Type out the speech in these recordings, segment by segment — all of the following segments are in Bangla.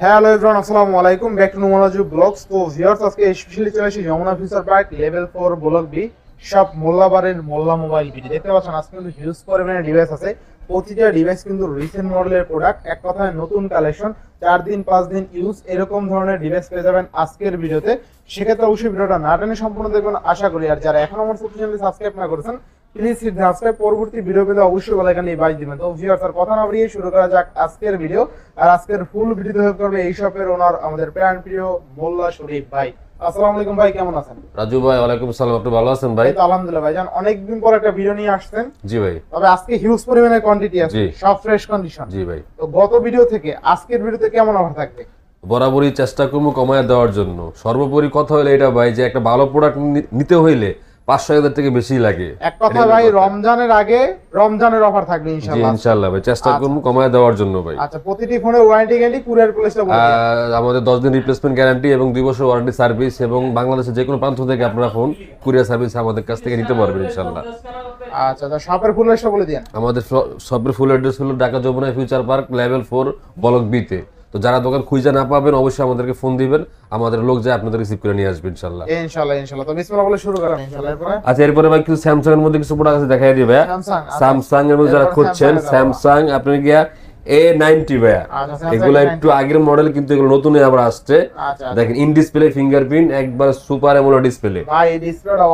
হ্যালো এভরিওয়ান, আসসালামু আলাইকুম, ব্যাক টু নুমানাজু ব্লগস। তো ভিউয়ার্স, আজকে স্পেশালি চলে এসেছি Jamuna future park level 4 block B সব মোল্লাবারের মোল্লা মোবাইল বিডি। দেখতে পাচ্ছেন আজকে কিন্তু হিউজ পরিমাণে ডিভাইস আছে। প্রতিটা ডিভাইস কিন্তু রিসেন্ট মডেলের প্রোডাক্ট, এক কথায় নতুন কালেকশন, 4 দিন 5 দিন ইউজ এরকম ধরনের ডিভাইস পেয়ে যাবেন আজকের ভিডিওতে। সেক্ষেত্রে অবশ্যই ভিডিওটা না টেনে সম্পূর্ণ দেখবেন আশা করি। আর যারা এখন আমার চ্যানেলটি সাবস্ক্রাইব না করেছেন প্লিজ হিট সাবস্ক্রাইব, পরবর্তী ভিডিও পেতে অবশ্যই বেল আইকনে বাজিয়ে দিবেন। তো ভিউয়ার্স, আর কথা না বাড়িয়ে শুরু করা যাক আজকের ভিডিও। আর আজকের ফুল ভিডিও হেল্প করবে এই শপের ওনার আমাদের প্রাণ প্রিয় মোল্লা শরীফ ভাই। আসসালামু আলাইকুম ভাই, কেমন আছেন? রাজু ভাই, ওয়ালাইকুম আসসালাম। আপনি ভালো আছেন ভাই? তো আলহামদুলিল্লাহ ভাইজান, অনেকদিন পর একটা ভিডিও নিয়ে আসছেন। জি ভাই। তবে আজকে হিউজ পরিমাণে কোয়ান্টিটি আছে, সব ফ্রেশ কন্ডিশন। জি ভাই। তো গত ভিডিও থেকে আজকের ভিডিওতে কেমন অফার থাকবে? বরাবরই চেষ্টা করবো কমায় দেওয়ার জন্য। সর্বোপরি কথা হলো এটা ভাই, যে একটা ভালো প্রোডাক্ট নিতে হইলে 500,000 টাকা বেশি লাগে। এক কথা ভাই, রমজানের আগে রমজানের অফার থাকবে ইনশাআল্লাহ। জি ইনশাআল্লাহ ভাই, চেষ্টা করবো কমায় দেওয়ার জন্য ভাই। আচ্ছা, প্রতিটি ফোনে ওয়ারেন্টি গ্যারান্টি কুরিয়ার প্লেসটা বলে দিন। আমাদের 10 দিন রিপ্লেসমেন্ট গ্যারান্টি এবং 2 বছর ওয়ারেন্টি সার্ভিস, এবং বাংলাদেশের যে কোনো প্রান্ত থেকে আপনারা ফোন কুরিয়ার সার্ভিস আমাদের কাছ থেকে নিতে পারবেন ইনশাআল্লাহ। আচ্ছা, তো শপের ফুল অ্যাড্রেসটা বলে দিন। আমাদের শপের ফুল অ্যাড্রেস হলো Dhaka Jamuna future park level 4 block B তে। তো যারা দোকান খুঁজে না পাবেন অবশ্যই আমাদেরকে ফোন দিবেন, আমাদের লোক যায় আপনাদের রিসিভ করে নিয়ে আসবে ইনশাআল্লাহ। ইনশাআল্লাহ। তো বিসমিল্লাহ বলে শুরু করেন ইনশাআল্লাহ। এরপরে আচ্ছা, এরপরে ভাই কিছু স্যামসাং এর মধ্যে কিছু প্রোডাক্ট আছে, দেখাই দিই ভাই। স্যামসাং এর মধ্যে যারা খুঁজছেন, স্যামসাং আপনি গিয়া A90 ভাই, এগুলো একটু আগের মডেল কিন্তু এগুলো নতুন আবার আসছে। দেখেন ইন ডিসপ্লে ফিঙ্গারপ্রিন্ট, একবার সুপার অ্যামোলেড ডিসপ্লে ভাই। এই ডিসপ্লেটা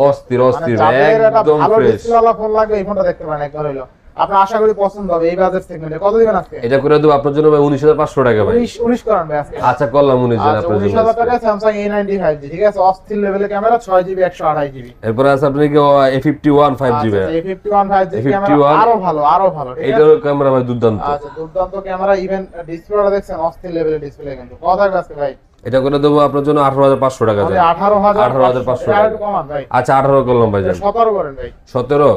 অস্থির ভাই, একদম ফ্রেশ। ডিসপ্লে ফোন লাগবে, এই ফোনটা দেখতে পারেন একবার হলো। আপনি আশা করি পছন্দ হবে এই বাজেট সেগমেন্টে। কত দিবেন আজকে? এটা করে দেব আপনার জন্য ভাই 19,500 টাকা ভাই। 19 করেন ভাই আজকে। আচ্ছা করলাম 19 জন আপনার জন্য। 19,000 টাকা Samsung A90 5G, ঠিক আছে? অস্থির লেভেলের ক্যামেরা, 6GB 128GB। এরপর আছে আপনি কি A51 5G ভাই। A51 5G ক্যামেরা আরো ভালো। এটার ক্যামেরা ভাই দুর্দান্ত। আচ্ছা, দুর্দান্ত ক্যামেরা। ইভেন ডিসপ্লেটা দেখছেন অস্থির লেভেলের ডিসপ্লে কিন্তু। কত থাকবে আজকে ভাই? এটা করে দেবো আপনার জন্য 18,500 টাকা যায়। 18,500 টাকা কমান ভাই। আচ্ছা 18 করলাম ভাই জান। 17 করেন ভাই। 17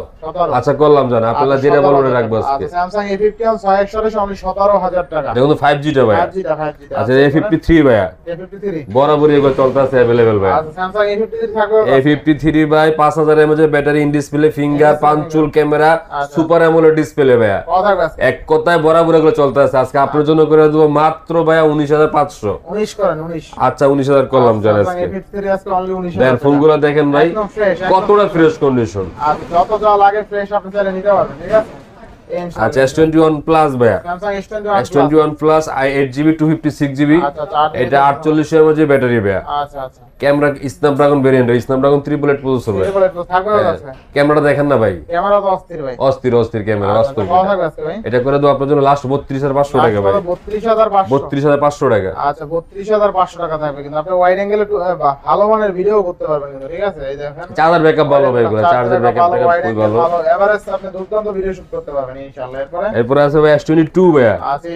আচ্ছা করলাম জান, আপনারা যেটা বলবেন রাখবো আজকে। Samsung A51 628 only 17,000 টাকা। দেখুন 5G টা ভাই। 5G টা। আচ্ছা A53 ভাই। A53 বরাবরই এগুলো চলতে আছে अवेलेबल ভাই। আচ্ছা, Samsung A53 থাকবে। A53 ভাই 5000 mAh এর battery, in display finger পাঞ্চুল camera, super AMOLED display ভাই। কত থাকবে আজকে? এক কথায় বরাবর এগুলো চলতে আছে। আজকে আপনার জন্য করে দেব মাত্র ভাই 19,500। 19 করেন 19। আচ্ছা 19,000 করলাম জান আজকে। A53 আজকে only 19,000 দেন ফোনগুলো দেখেন ভাই, কতটা ফ্রেশ কন্ডিশন। আচ্ছা, যত যা লাগে ফ্রেশ আপনি চাইলে নিতে পারবেন, ঠিক আছে? আচ্ছা S21 প্লাস ভাই। Samsung S21 plus 8GB 256GB, এটা 4800 mAh ব্যাটারি ভাই। আচ্ছা। Camera Snapdragon variant, Snapdragon 3 processor ভাই। ক্যামেরাটা দেখেন না ভাই, ক্যামেরা তো অস্থির ভাই। অস্থির ক্যামেরা বাস্তব। কত থাকবে আজকে ভাই? এটা করে দাও আপনার জন্য লাস্ট 32,500 টাকা ভাই। 32,500 টাকা। আচ্ছা, 32,500 টাকা থাকবে, কিন্তু আপনি ওয়াইড অ্যাঙ্গেলে ভালো মানের ভিডিও করতে পারবেন কিন্তু, ঠিক আছে? এই দেখেন চার্জার ব্যাকআপ ভালো ভাই, এগুলো চার্জার ব্যাকআপ খুব ভালো। এভারেজ আপনি দুর্দান্ত ভিডিও শুট করতে পারবেন ইনশাআল্লাহ। এরপর আছে ভাই S22 ভাই। আচ্ছা,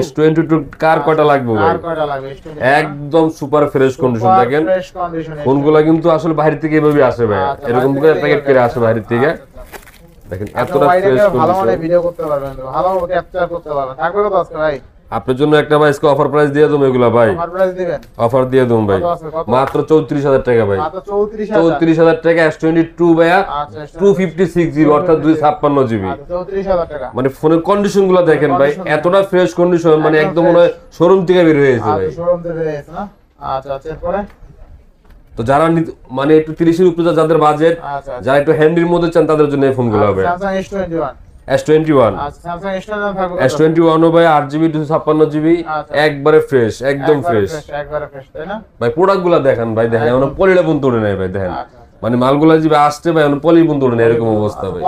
S22 কার কয়টা লাগবে ভাই? কার কয়টা লাগবে? একদম সুপার ফ্রেশ কন্ডিশন। দেখেন ফ্রেশ কন্ডিশন। ফোনগুলো কিন্তু আসলে বাইরে থেকে এভাবে আসে ভাই, এরকম করে প্যাকেট করে আসে বাইরে থেকে। দেখেন এতটা ফ্রেশ ভালো মানের কন্ডিশন, ভিডিও করতে পারবেন, ভালো ক্যাপচার করতে পারবেন। থাকবে কত আজকে ভাই? আপনার জন্য একটা ভাই আজকে অফার প্রাইস দিয়ে দেবো এগুলা ভাই। অফার প্রাইস দিবেন? অফার দিয়ে দেবো ভাই মাত্র 34,000 টাকা ভাই। মাত্র 34,000 34,000 টাকা S22 ভাই। আচ্ছা, 256GB অর্থাৎ 256GB। 34,000 টাকা। মানে ফোনের কন্ডিশন গুলো দেখেন ভাই, এতটা ফ্রেশ কন্ডিশন, মানে একদম মনে হয় শোরুম থেকে বের হয়েছে ভাই। শোরুম থেকে বের হয়েছে না? আচ্ছা, এরপরে তো যারা মানে একটু 30 এর উপরে যাদের বাজেট, যারা একটু হ্যান্ডির মধ্যে চান তাদের জন্য এই ফোনগুলো হবে। Samsung S21। S21 আচ্ছা, Samsung S21 থাকবে। S21 ও ভাই 8GB 256GB, একবারে ফ্রেশ, একদম ফ্রেশ, একবারে ফ্রেশ, তাই না? ভাই প্রোডাক্টগুলো দেখেন ভাই, দেখেন এখন পলিটা পর্যন্ত উড়ে নাই ভাই। দেখেন মানে মালগুলা যে আসছে ভাই, এখন পলি পর্যন্ত উড়ে নাই, এরকম অবস্থা ভাই।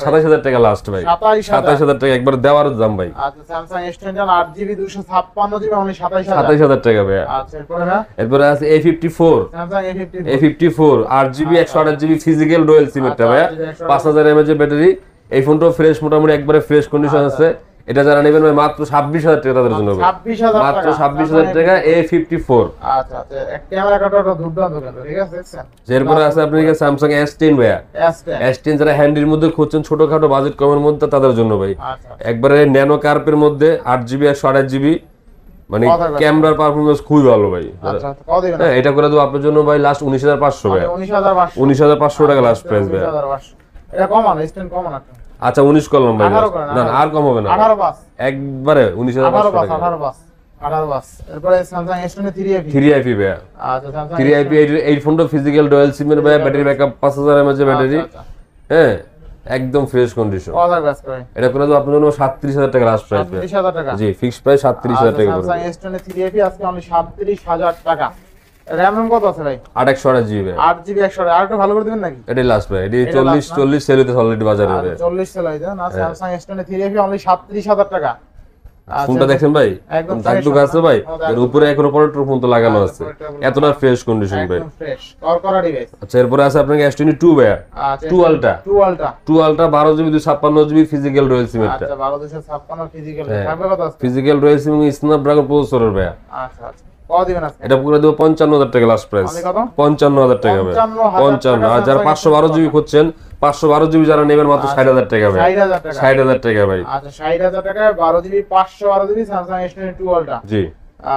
27,000 টাকা লাস্ট ভাই। 27,000 টাকা একবার দেওয়ার দাম ভাই। আচ্ছা, Samsung S21 8GB 256GB only 27,000 টাকা ভাই। আচ্ছা, এরপরে আছে A54। Samsung A54 8GB 128GB physical dual SIM এটা ভাই, 5000 mAh ব্যাটারি। এই ফোনটাও ফ্রেশ, মোটামুটি একবারে ফ্রেশ কন্ডিশন আছে। এটা যারা নেবেন ভাই মাত্র 26,000 টাকা তাদের জন্য, মাত্র 26,000 টাকা A54। আচ্ছা, ক্যামেরা কাটাটা দুর্দান্ত কিন্তু, ঠিক আছে? এরপরে আছে আপনার কাছে Samsung S10 ভাই। S10 যারা হ্যান্ডির মধ্যে খুঁজছেন ছোটখাটো বাজেট কমের মধ্যে, তাদের জন্য ভাই একবারে ন্যানো কার্পের মধ্যে 8GB 128GB, মানে ক্যামেরার পারফরম্যান্স খুবই ভালো ভাই। হ্যাঁ, এটা করে দেবো আপনার জন্য ভাই লাস্ট 19,500 ভাই। 19,500 টাকা লাস্ট প্রাইস ভাই। এটা কমান, S10 কমান আছে। আচ্ছা 19 করলাম ভাই। না আর কম হবে না, 18 পাস একবারে 19,500 টাকা। 18 বাস। এরপরে স্যামসাং S23 3IP 3IP ভাইয়া। আচ্ছা স্যামসাং 3IP এই ফোনটা ফিজিক্যাল ডুয়াল সিম এর ভাইয়া, ব্যাটারি ব্যাকআপ 5000 mAh এর ব্যাটারি। হ্যাঁ একদম ফ্রেশ কন্ডিশন। কত কাজ করে এটা করে তো আপনার জন্য 37000 টাকা লাস্ট প্রাইস। 37000 টাকা। জি ফিক্সড প্রাইস 37000 টাকা পড়বে। স্যামসাং S23 3IP আজকে অনলি 37000 টাকা। র‍্যাম কত আছে ভাই? 8/128GB। 8GB 100 আর একটু ভালো করে দিবেন নাকি? এটাই লাস্ট ভাই। এটি 40 সেল হইতে অলরেডি বাজারে ভাই। 40 সেল হইছে না। স্যামসাং S23 3IP অনলি 37000 টাকা। ফোনটা দেখেন ভাই, দাগ আছে ভাই, এর উপরে এখনো প্রোডাক্টের ফোন তো লাগানো আছে, এতটা ফ্রেশ কন্ডিশন ভাই, একদম ফ্রেশ করকরা ডিভাইস। আচ্ছা এরপরে আছে আপনাকে S22 ভাই, আচ্ছা 2 ultra 2 ultra 12GB 256GB physical রয়্যাল সিম এটা। আচ্ছা 12256 ফিজিক্যাল থাকবে কত আছে? ফিজিক্যাল রয়্যাল সিম স্ন্যাপড্রাগন প্রসেসরের ভাই। আচ্ছা আচ্ছা কত দিবেন আজকে? এটা পুরো দেব 55000 টাকা লাস্ট প্রাইস। 55000 টাকা ভাই। 55 আর যারা 512GB খুঁজছেন, 512GB যারা নেবেন মাত্র 60000 টাকা ভাই। 60000 টাকা ভাই। আচ্ছা 60000 টাকায় 12GB 512GB Samsung S22 ultra. জি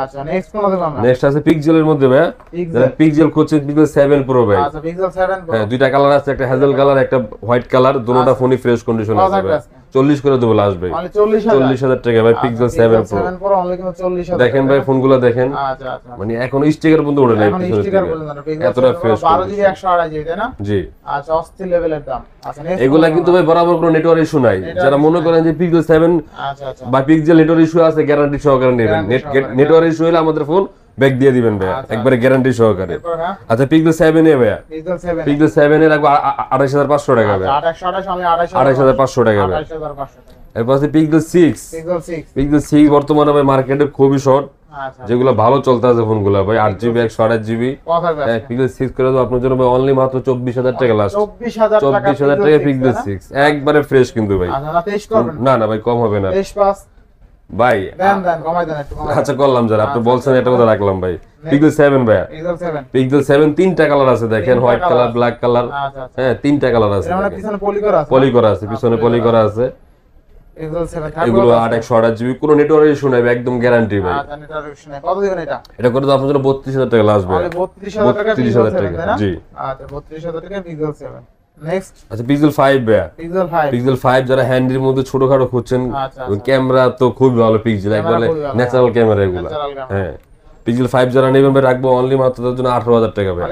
আচ্ছা নেক্সট কোন দেব আমরা? নেক্সট আছে পিক্সেলের মধ্যে ভাই, যারা পিক্সেল খুঁজছেন পিক্সেল 7 প্রো ভাই। আচ্ছা পিক্সেল 7 প্রো। হ্যাঁ দুইটা কালার আছে, একটা হ্যাজেল কালার একটা হোয়াইট কালার, দুটোটা ফোনই ফ্রেশ কন্ডিশন আছে ভাই। 40 করে দেব লাস্ট ভাই। মানে 40000 টাকা ভাই পিক্সেল 7 প্রো। 7 প্রো অনলি কিন্তু 40000। দেখেন ভাই ফোনগুলো দেখেন, আচ্ছা আচ্ছা মানে এখনো স্টিকার পর্যন্ত ওঠে নাই, এখন স্টিকার পর্যন্ত না, এতটা ফ্রেশ 12GB 128GB তাই না? জি আচ্ছা অস্থির লেভেলের দাম। আচ্ছা নেক্সট এগুলা কিন্তু ভাই বরাবর কোনো নেটওয়ার্ক ইস্যু নাই। যারা মনে করেন যে পিক্সেল 7 আচ্ছা আচ্ছা বা পিক্সেল নেটওয়ার্ক ইস্যু আছে, গ্যারান্টি সহকারে নেবেন। নেটওয়ার্ক ইস্যু হলে আমাদের ফোন ব্যাক দিয়ে দিবেন ভাই, একবারে গ্যারান্টি সহকারে। আচ্ছা পিক্সেল 7 এ ভাই, পিক্সেল 7 এর রাখবো 28500 টাকা ভাই। 2828 অনলি 28500 টাকা ভাই। 28500 টাকা। এরপর আছে পিক্সেল 6। পিক্সেল 6 বর্তমানে ভাই মার্কেটে খুবই শর্ট, আচ্ছা যেগুলো ভালো চলতে আছে ফোনগুলো ভাই, 8GB 128GB। হ্যাঁ পিক্সেল 6 করে দাও আপনার জন্য ভাই অনলি মাত্র 24000 টাকা লাস্ট। 24000 টাকা পিক্সেল 6 একবারে ফ্রেশ কিন্তু ভাই। আচ্ছা না 23 করবেন না না ভাই কম হবে না 23 পাস ভাই। দেন কমাই দেন একটু। আচ্ছা করলাম যারা আপনি বলছেন এটা কথা রাখলাম ভাই। পিক্সেল 7 ভাই, পিক্সেল 7 তিনটা কালার আছে দেখেন, হোয়াইট কালার ব্ল্যাক কালার। আচ্ছা আচ্ছা হ্যাঁ তিনটা কালার আছে, এর মানে পিছনে পলি করা আছে। পলি করা আছে, পিছনে পলি করা আছে। পিক্সেল 7 থাকবে এগুলো 8/128GB কোনো নেটওয়ার্ক ইস্যু নাই, একদম গ্যারান্টি ভাই। আচ্ছা নেটওয়ার্ক ইস্যু নাই। কত দিবেন এটা? এটা করে তো আপনার জন্য 32000 টাকা লাস্ট ভাই। 32000 টাকা 32000 টাকা জি। আচ্ছা 32000 টাকা পিক্সেল 7। নেক্সট আচ্ছা পিক্সেল 5 ভাই, পিক্সেল 5। পিক্সেল 5 যারা হ্যান্ডির মধ্যে ছোটখাটো খুঁজছেন, ক্যামেরা তো খুব ভালো পিক্সেল, একবারে ন্যাচারাল ক্যামেরা এগুলো। হ্যাঁ পিক্সেল 5 যারা নেবেন ভাই রাখবো অনলি মাত্র তার জন্য 18000 টাকা ভাই।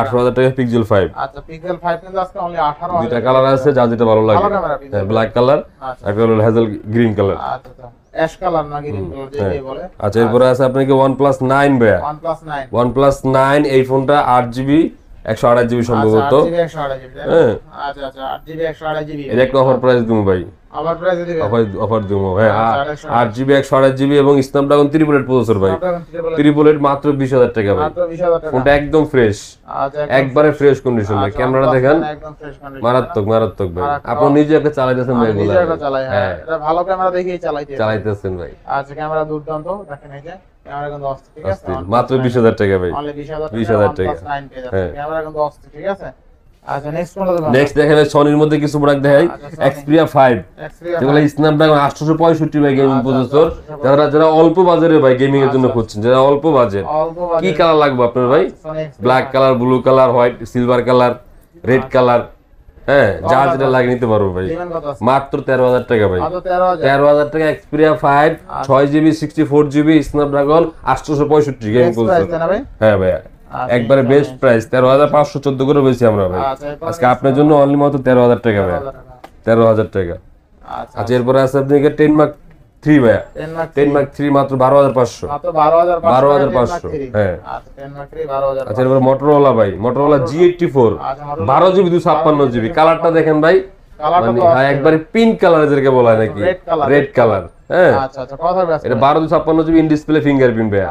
18000 টাকা পিক্সেল 5। আচ্ছা পিক্সেল 5 কিন্তু আজকে অনলি 18000। দুইটা কালার আছে, যা যেটা ভালো লাগে। হ্যাঁ ব্ল্যাক কালার আর একটা হলো হ্যাজেল গ্রিন কালার। আচ্ছা আচ্ছা অ্যাশ কালার না গ্রিন কালার যেটাই বলে। আচ্ছা এরপরে আছে আপনাকে OnePlus 9 ভাই। OnePlus 9 এই ফোনটা 8GB 128GB সম্ভবত। 8GB 128GB। হ্যাঁ আচ্ছা আচ্ছা 8GB 128GB। এর একটা অফার প্রাইস দিমু ভাই। আবার প্রাইস দিবেন? অফার দিমু হ্যাঁ 8GB 128GB এবং স্ন্যাপড্রাগন ট্রিপলেট প্রসেসর ভাই। ট্রিপলেট মাত্র 20000 টাকা ভাই। মাত্র 20000 টাকা। ফোনটা একদম ফ্রেশ, আচ্ছা একবারে ফ্রেশ কন্ডিশন ভাই। ক্যামেরাটা দেখেন একদম ফ্রেশ কন্ডিশন। মারাত্মক মারাত্মক ভাই। আপনি নিজে একটা চালাইতেছেন ভাই এগুলা। নিজে চালাই হ্যাঁ। এটা ভালো ক্যামেরা দেখেই চালাইতেছেন ভাই। আচ্ছা ক্যামেরা দুর্দান্ত দেখেন এই যে ক্যামেরা কিন্তু অস্থির ঠিক আছে। মাত্র 20000 টাকা ভাই। অনলি 20000 টাকা। হ্যাঁ ক্যামেরা কিন্তু অস্থির ঠিক আছে। আচ্ছা নেক্সট কোনটা দেব? নেক্সট দেখেন সনির মধ্যে কিছু প্রোডাক্ট দেখাই। Xperia 5 যেগুলো স্ন্যাপড্রাগন 865 ভাই গেমিং প্রসেসর। যারা অল্প বাজারে ভাই গেমিং এর জন্য খুঁজছেন, যারা অল্প বাজেট, কি কালার লাগবে আপনার ভাই? Black colour, blue colour, white, silver colour, red colour, হ্যাঁ যা যেটা লাগে নিতে পারবো ভাই। মাত্র 13000 টাকা ভাই। 13000 টাকা Xperia 5 6GB 64GB Snapdragon 865 gaming processor. হ্যাঁ ভাই একবারে বেস্ট প্রাইস 13514 করে বেশি আমরা ভাই। আজকে আপনার জন্য অনলি মাত্র 13000 টাকা ভাই। 13000 টাকা। আচ্ছা এরপরে আছে আপনাকে 10 Mark 3 ভাই। 10 Mark 3 মাত্র 12500। মাত্র 12500। হ্যাঁ আচ্ছা 10 Mark 3 12000। আচ্ছা এরপরে মোটরোলা ভাই, মোটরোলা G84 12GB 256GB। কালারটা দেখেন ভাই, মানে একবারে পিঙ্ক কালার যেটাকে বলা হয় নাকি, রেড কালার। হ্যাঁ আচ্ছা আচ্ছা কথা আছে। এটা 1256GB ইন ডিসপ্লে ফিঙ্গারপ্রিন্ট ভাই।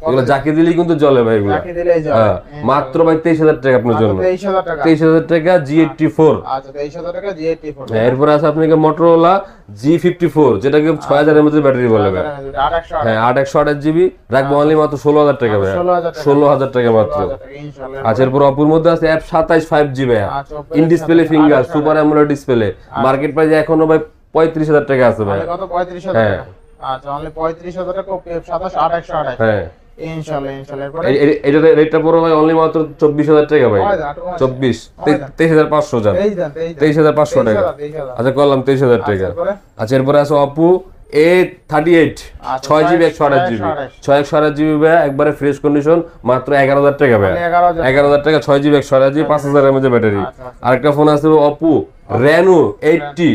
এগুলো যাকে দিলেই কিন্তু জ্বলে ভাই এগুলো। যাকে দিলেই জ্বলে। হ্যাঁ মাত্র ভাই 23000 টাকা আপনার জন্য। 23000 টাকা। 23000 টাকা G84। আচ্ছা 23000 টাকা G84। এরপর আছে আপনাকে মোটরোলা G54 যেটাকে 6000 mAh ব্যাটারি বলে ভাই। হ্যাঁ 828GB রাখবো অনলি মাত্র 16000 টাকা ভাই। 16000 টাকা মাত্র। আচ্ছা এরপর অপুর মধ্যে আছে F27 5G ভাই in display finger super AMOLED display. Market price এখনো ভাই 35000 টাকা আছে ভাই। কত 35000 টাকা? আচ্ছা অনলি 35000 টাকা F27 828। হ্যাঁ ইনশাআল্লাহ এরপর এটা রেটটা পড়ো ভাই অনলি মাত্র 24000 টাকা ভাই। 24 23500 জান। 23500 টাকা। আচ্ছা করলাম 23000 টাকা। আচ্ছা এরপর আছে Oppo A38 আচ্ছা, 6GB 128GB 128GB ভাই একবারে ফ্রেশ কন্ডিশন মাত্র 11000 টাকা ভাই, 11000 টাকা 6GB 128GB 5000 mAh ব্যাটারি। আরেকটা ফোন আছে Oppo Reno 80,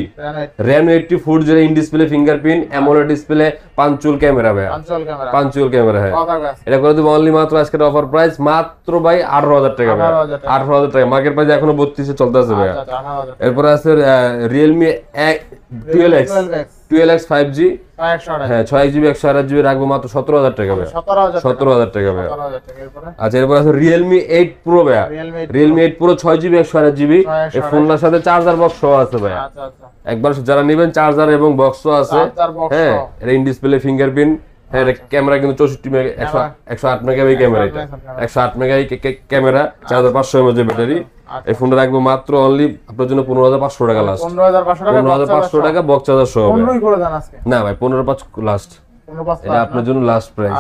Reno 80 4G in display fingerprint AMOLED display punch hole camera ভাই, পাঁচচুল ক্যামেরা হ্যাঁ। এটা করে দেব অনলি মাত্র আজকের অফার প্রাইস মাত্র ভাই 18000 টাকা ভাই, 18000 টাকা। মার্কেট প্রাইস এখনো 32 এ চলতেছে ভাই। এরপর আছে Realme 12X 5G হ্যাঁ 6GB 128GB রাখবো মাত্র 17000 টাকা ভাই, 17000 টাকা ভাই। আচ্ছা এরপর আছে Realme 8 Pro ভাই, Realme 8 Pro 6GB 128GB এই ফোনটার সাথে চার্জার বক্স সহ আছে ভাই। একবার যারা নেবেন চার্জার এবং বক্সও আছে হ্যাঁ। এটা ইন ডিসপ্লে ফিঙ্গারপ্রিন্ট হ্যাঁ। এটা ক্যামেরা কিন্তু 64 মেগা 108 মেগাপিক্সেল ক্যামেরা, এটা 108 মেগাপিক্সেল ক্যামেরা 4500 mAh ব্যাটারি। এই ফোনটা রাখবো মাত্র অনলি আপনার জন্য 15500 টাকা লাস্ট, 15500 টাকা বক্স চার্জার সহ। না ভাই 15500 লাস্ট, এটা আপনার জন্য লাস্ট প্রাইস।